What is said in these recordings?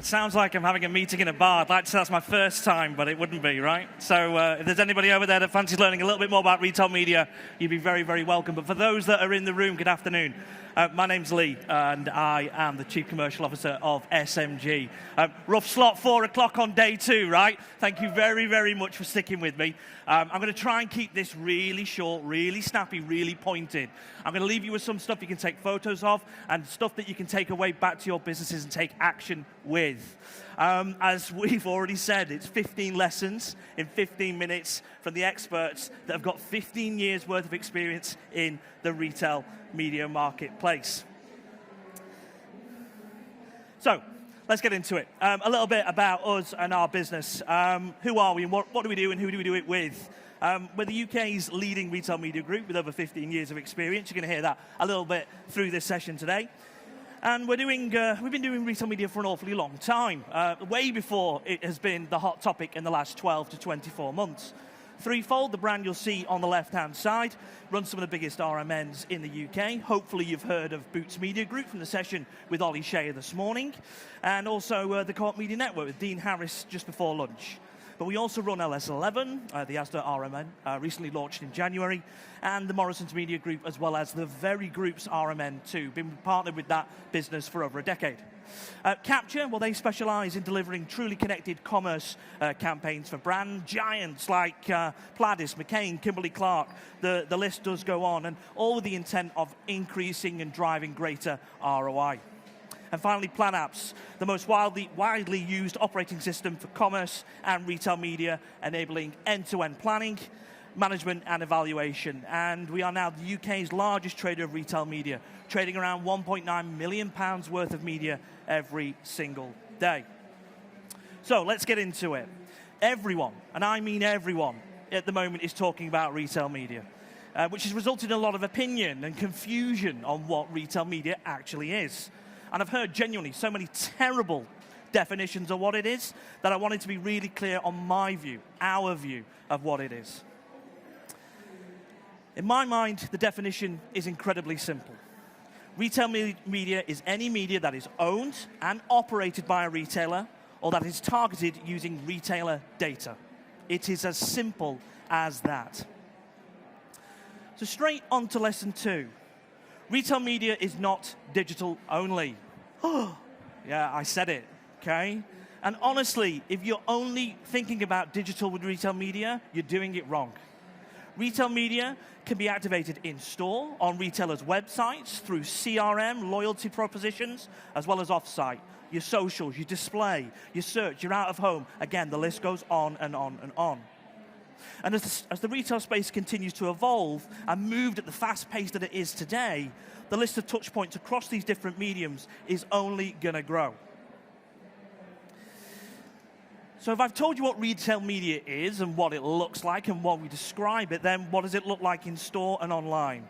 It sounds like I'm having a meeting in a bar. I'd like to say that's my first time, but it wouldn't be, right? So if there's anybody over there that fancies learning a little bit more about retail media, you'd be very, very welcome. But for those that are in the room, good afternoon. My name's Lee, and I am the Chief Commercial Officer of SMG. Rough slot, 4 o'clock on day 2, right? Thank you very, very much for sticking with me. I'm going to try and keep this really short, really snappy, really pointed. I'm going to leave you with some stuff you can take photos of and stuff that you can take away back to your businesses and take action with. As we've already said, it's 15 lessons in 15 minutes from the experts that have got 15 years worth of experience in the retail media marketplace. So, let's get into it. A little bit about us and our business. Who are we and what do we do and who do we do it with? We're the UK's leading retail media group with over 15 years of experience. You're going to hear that a little bit through this session today. And we've been doing retail media for an awfully long time, way before it has been the hot topic in the last 12 to 24 months. Threefold, the brand you'll see on the left-hand side, runs some of the biggest RMNs in the UK. Hopefully you've heard of Boots Media Group from the session with Ollie Shea this morning, and also the Co-op Media Network with Dean Harris just before lunch. But we also run LS11, the Asda RMN, recently launched in January, and the Morrison's Media Group, as well as the Very Group's RMN2. Been partnered with that business for over a decade. Capture, well, they specialize in delivering truly connected commerce campaigns for brand giants like Pladis, McCain, Kimberly-Clark. The list does go on, and all with the intent of increasing and driving greater ROI. And finally, Plan Apps, the most widely used operating system for commerce and retail media, enabling end-to-end planning, management and evaluation. And we are now the UK's largest trader of retail media, trading around £1.9 million worth of media every single day. So let's get into it. Everyone, and I mean everyone, at the moment is talking about retail media, which has resulted in a lot of opinion and confusion on what retail media actually is. And I've heard genuinely so many terrible definitions of what it is that I wanted to be really clear on my view, our view of what it is. In my mind, the definition is incredibly simple. Retail media is any media that is owned and operated by a retailer or that is targeted using retailer data. It is as simple as that. So straight on to lesson 2. Retail media is not digital only. Yeah, I said it, okay? And honestly, if you're only thinking about digital with retail media, you're doing it wrong. Retail media can be activated in-store, on retailers' websites, through CRM, loyalty propositions, as well as off-site. Your socials, your display, your search, your out-of-home. Again, the list goes on and on and on. And as the retail space continues to evolve and moved at the fast pace that it is today, the list of touch points across these different mediums is only going to grow. So if I've told you what retail media is and what it looks like and what we describe it, then what does it look like in store and online?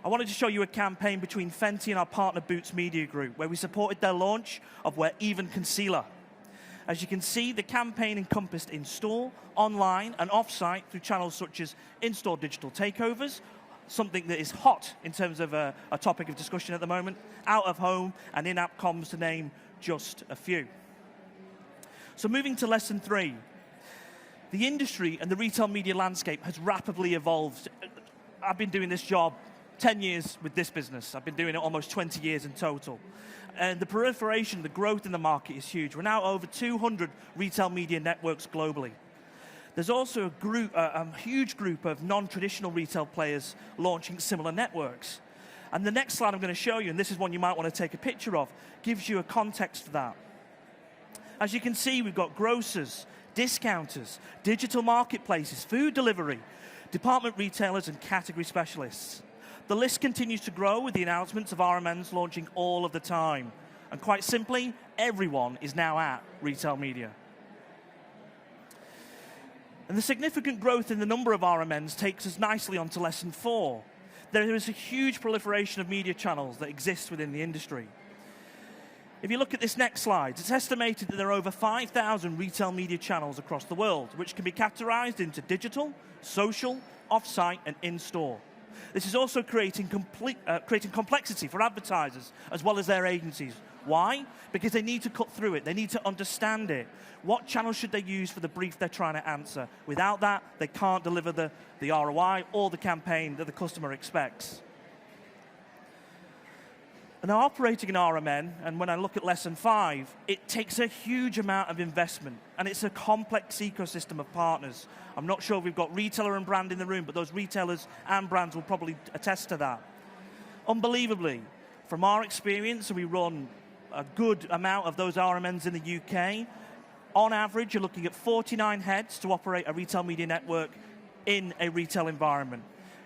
I wanted to show you a campaign between Fenty and our partner Boots Media Group, where we supported their launch of We're Even Concealer. As you can see, the campaign encompassed in-store, online, and off-site through channels such as in-store digital takeovers, something that is hot in terms of a topic of discussion at the moment, out-of-home, and in-app comms, to name just a few. So moving to lesson 3, the industry and the retail media landscape has rapidly evolved. I've been doing this job 10 years with this business. I've been doing it almost 20 years in total. And the proliferation, the growth in the market is huge. We're now over 200 retail media networks globally. There's also a huge group of non-traditional retail players launching similar networks. And the next slide I'm going to show you, and this is one you might want to take a picture of, gives you a context for that. As you can see, we've got grocers, discounters, digital marketplaces, food delivery, department retailers, and category specialists. The list continues to grow with the announcements of RMNs launching all of the time. And quite simply, everyone is now at retail media. And the significant growth in the number of RMNs takes us nicely onto lesson 4. There is a huge proliferation of media channels that exist within the industry. If you look at this next slide, it's estimated that there are over 5,000 retail media channels across the world, which can be categorized into digital, social, off-site, and in-store. This is also creating complexity for advertisers as well as their agencies, Why? Because they need to cut through it. They need to understand it. What channel should they use for the brief they're trying to answer? Without that, they can't deliver the ROI or the campaign that the customer expects. Now, operating in RMN, and when I look at lesson 5, it takes a huge amount of investment, and it's a complex ecosystem of partners. I'm not sure if we've got retailer and brand in the room, but those retailers and brands will probably attest to that. Unbelievably, from our experience, we run a good amount of those RMNs in the UK. On average, you're looking at 49 heads to operate a retail media network in a retail environment.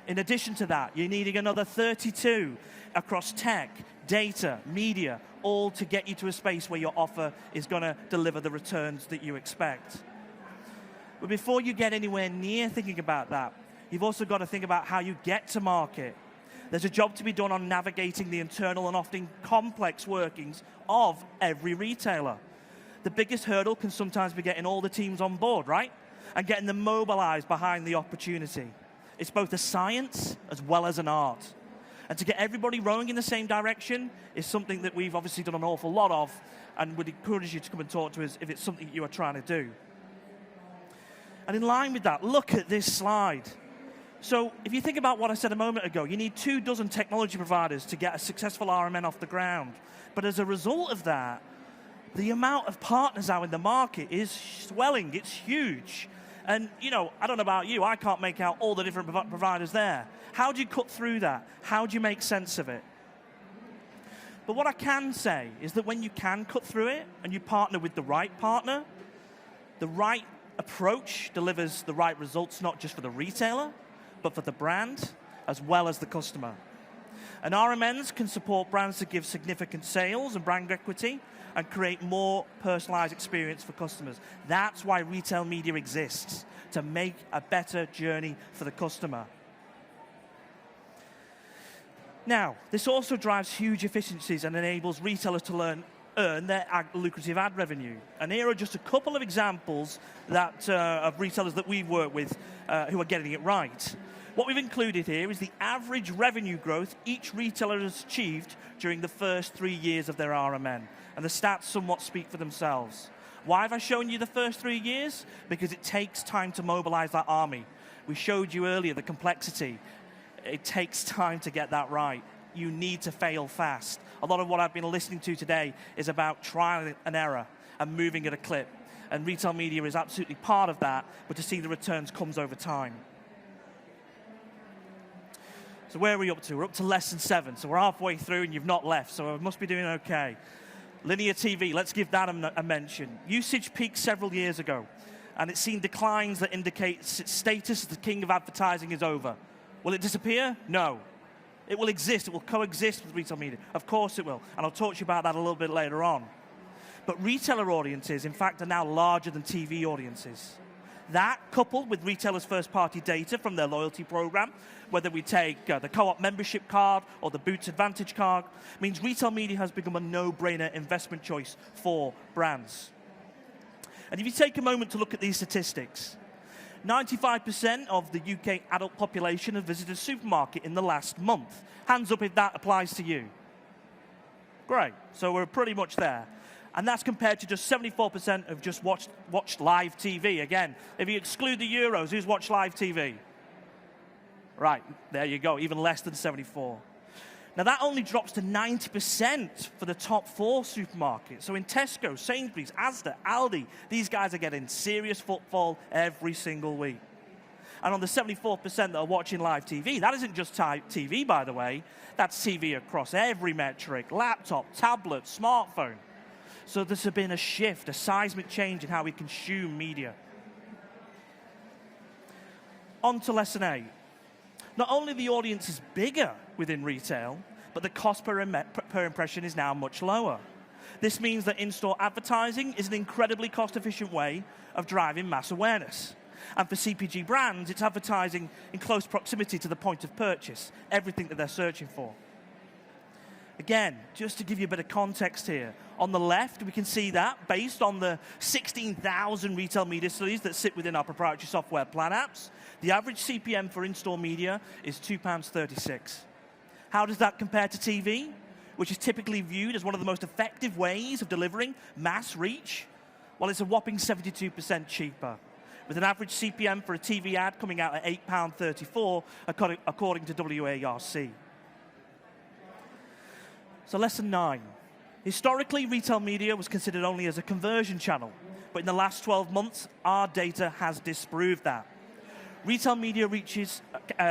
In addition to that, you're needing another 32 across tech, data, media, all to get you to a space where your offer is going to deliver the returns that you expect. But before you get anywhere near thinking about that, you've also got to think about how you get to market. There's a job to be done on navigating the internal and often complex workings of every retailer. The biggest hurdle can sometimes be getting all the teams on board, right? And getting them mobilized behind the opportunity. It's both a science as well as an art. And to get everybody rowing in the same direction is something that we've obviously done an awful lot of, and would encourage you to come and talk to us if it's something you are trying to do. And in line with that, look at this slide. So if you think about what I said a moment ago, you need 24 technology providers to get a successful RMN off the ground. But as a result of that, the amount of partners out in the market is swelling, it's huge. And, you know, I don't know about you, I can't make out all the different providers there. How do you cut through that? How do you make sense of it? But what I can say is that when you can cut through it and you partner with the right partner, the right approach delivers the right results, not just for the retailer, but for the brand as well as the customer. And RMNs can support brands to give significant sales and brand equity and create more personalized experience for customers. That's why retail media exists, to make a better journey for the customer. Now, this also drives huge efficiencies and enables retailers to earn their lucrative ad revenue. And here are just a couple of examples of retailers that we've worked with who are getting it right. What we've included here is the average revenue growth each retailer has achieved during the first 3 years of their RMN. And the stats somewhat speak for themselves. Why have I shown you the first 3 years? Because it takes time to mobilize that army. We showed you earlier the complexity. It takes time to get that right. You need to fail fast. A lot of what I've been listening to today is about trial and error and moving at a clip. And retail media is absolutely part of that, but to see the returns comes over time. So where are we up to? We're up to lesson 7. So we're halfway through and you've not left, so I must be doing okay. Linear TV, let's give that a mention. Usage peaked several years ago, and it's seen declines that indicate its status as the king of advertising is over. Will it disappear? No. It will exist. It will coexist with retail media. Of course it will, and I'll talk to you about that a little bit later on. But retailer audiences, in fact, are now larger than TV audiences. That, coupled with retailers' first-party data from their loyalty program, whether we take the Co-op membership card or the Boots Advantage card, means retail media has become a no-brainer investment choice for brands. And if you take a moment to look at these statistics, 95% of the UK adult population have visited a supermarket in the last month. Hands up if that applies to you. Great, so we're pretty much there. And that's compared to just 74% have just watched live TV. Again, if you exclude the Euros, who's watched live TV? Right, there you go, even less than 74. Now that only drops to 90% for the top 4 supermarkets. So in Tesco, Sainsbury's, Asda, Aldi, these guys are getting serious footfall every single week. And on the 74% that are watching live TV, that isn't just TV, by the way. That's TV across every metric, laptop, tablet, smartphone. So there's been a shift, a seismic change in how we consume media. On to lesson 8. Not only the audience is bigger within retail, but the cost per impression is now much lower. This means that in-store advertising is an incredibly cost-efficient way of driving mass awareness. And for CPG brands, it's advertising in close proximity to the point of purchase, everything that they're searching for. Again, just to give you a bit of context here, on the left, we can see that based on the 16,000 retail media studies that sit within our proprietary software plan apps, the average CPM for in-store media is £2.36. How does that compare to TV? which is typically viewed as one of the most effective ways of delivering mass reach, well, it's a whopping 72% cheaper, with an average CPM for a TV ad coming out at £8.34, according to WARC. So lesson 9. Historically, retail media was considered only as a conversion channel, but in the last 12 months, our data has disproved that. Retail media reaches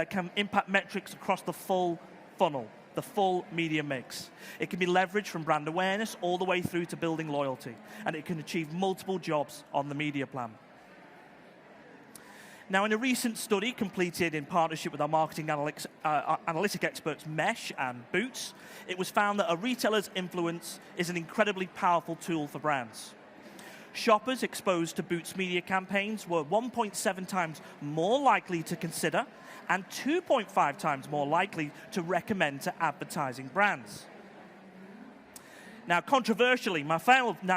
can impact metrics across the full funnel, the full media mix. It can be leveraged from brand awareness all the way through to building loyalty, and it can achieve multiple jobs on the media plan. Now, in a recent study completed in partnership with our marketing analytic experts Mesh and Boots, it was found that a retailer's influence is an incredibly powerful tool for brands. Shoppers exposed to Boots media campaigns were 1.7 times more likely to consider and 2.5 times more likely to recommend to advertising brands. Now, controversially, my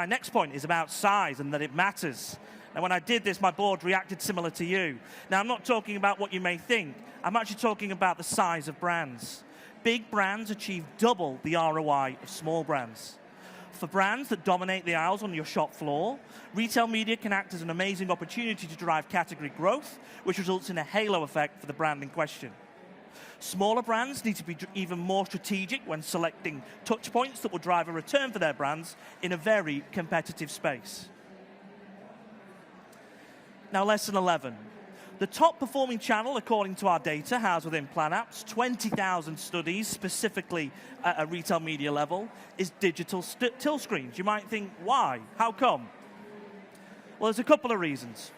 next point is about size and that it matters. Now, when I did this, my board reacted similar to you. Now, I'm not talking about what you may think. I'm actually talking about the size of brands. Big brands achieve double the ROI of small brands. For brands that dominate the aisles on your shop floor, retail media can act as an amazing opportunity to drive category growth, which results in a halo effect for the brand in question. Smaller brands need to be even more strategic when selecting touch points that will drive a return for their brands in a very competitive space. Now, lesson 11. The top performing channel, according to our data housed within PlanApps, 20,000 studies specifically at a retail media level, is digital till screens. You might think, why? How come? Well, there's a couple of reasons.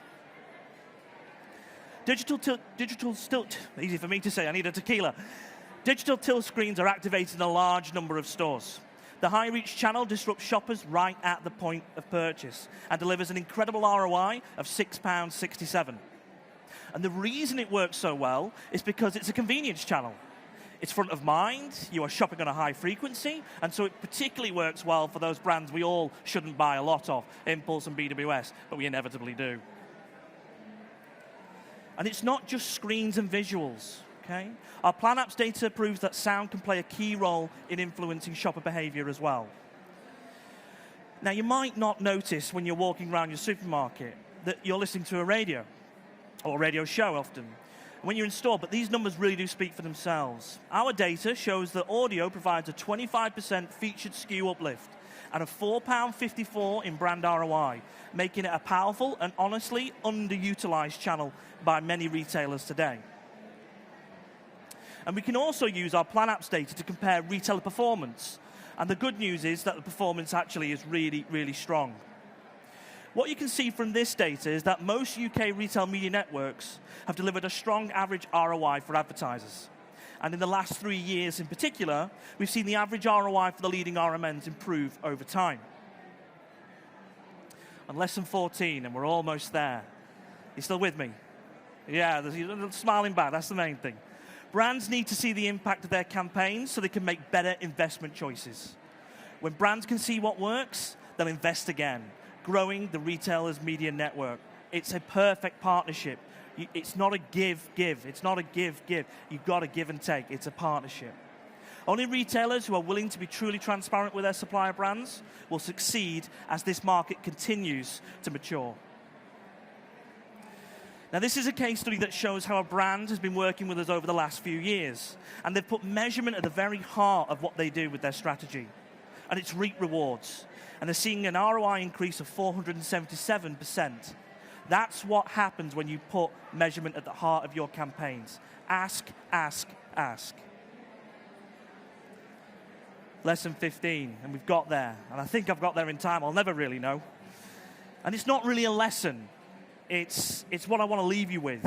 Easy for me to say, I need a tequila. Digital till screens are activated in a large number of stores. The high-reach channel disrupts shoppers right at the point of purchase and delivers an incredible ROI of £6.67. And the reason it works so well is because it's a convenience channel. It's front of mind, you are shopping on a high frequency, and so it particularly works well for those brands we all shouldn't buy a lot of, Impulse and BWS, but we inevitably do. And it's not just screens and visuals. Okay? Our PlanApps data proves that sound can play a key role in influencing shopper behavior as well. Now, you might not notice when you're walking around your supermarket that you're listening to a radio, or a radio show often, when you're in store, but these numbers really do speak for themselves. Our data shows that audio provides a 25% featured SKU uplift and a £4.54 in brand ROI, making it a powerful and honestly underutilized channel by many retailers today. And we can also use our PlanApps data to compare retailer performance. And the good news is that the performance actually is really, really strong. What you can see from this data is that most UK retail media networks have delivered a strong average ROI for advertisers. And in the last 3 years in particular, we've seen the average ROI for the leading RMNs improve over time. And lesson 14, and we're almost there. You still with me? Yeah, you're smiling back, that's the main thing. Brands need to see the impact of their campaigns so they can make better investment choices. When brands can see what works, they'll invest again, growing the retailer's media network. It's a perfect partnership. It's not a give-give. It's not a give-give. You've got to give and take. It's a partnership. Only retailers who are willing to be truly transparent with their supplier brands will succeed as this market continues to mature. Now, this is a case study that shows how a brand has been working with us over the last few years, and they've put measurement at the very heart of what they do with their strategy, and it's reap rewards, and they're seeing an ROI increase of 477%. That's what happens when you put measurement at the heart of your campaigns. Ask, ask, ask. Lesson 15, and we've got there, and I think I've got there in time. I'll never really know. And it's not really a lesson. It's what I want to leave you with.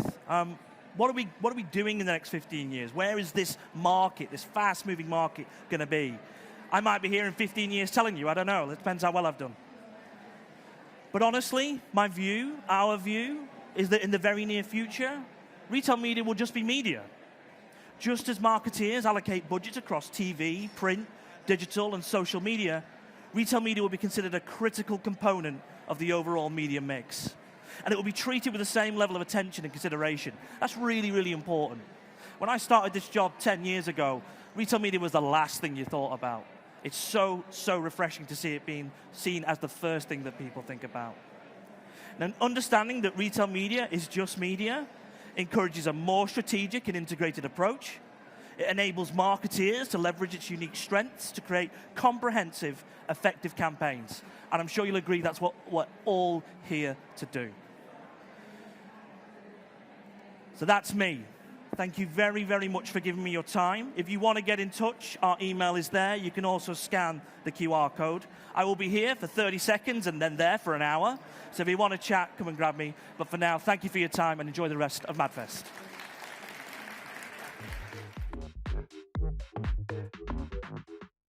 What are we doing in the next 15 years? Where is this market, this fast-moving market, going to be? I might be here in 15 years telling you. I don't know. It depends how well I've done. But honestly, my view, our view, is that in the very near future, retail media will just be media. Just as marketeers allocate budgets across TV, print, digital, and social media, retail media will be considered a critical component of the overall media mix. And it will be treated with the same level of attention and consideration. That's really, really important. When I started this job 10 years ago, retail media was the last thing you thought about. It's so, so refreshing to see it being seen as the first thing that people think about. And understanding that retail media is just media encourages a more strategic and integrated approach. It enables marketeers to leverage its unique strengths to create comprehensive, effective campaigns. And I'm sure you'll agree that's what we're all here to do. So that's me. Thank you very, very much for giving me your time. If you want to get in touch, our email is there. You can also scan the QR code. I will be here for 30 seconds and then there for an hour. So if you want to chat, come and grab me. But for now, thank you for your time and enjoy the rest of MadFest.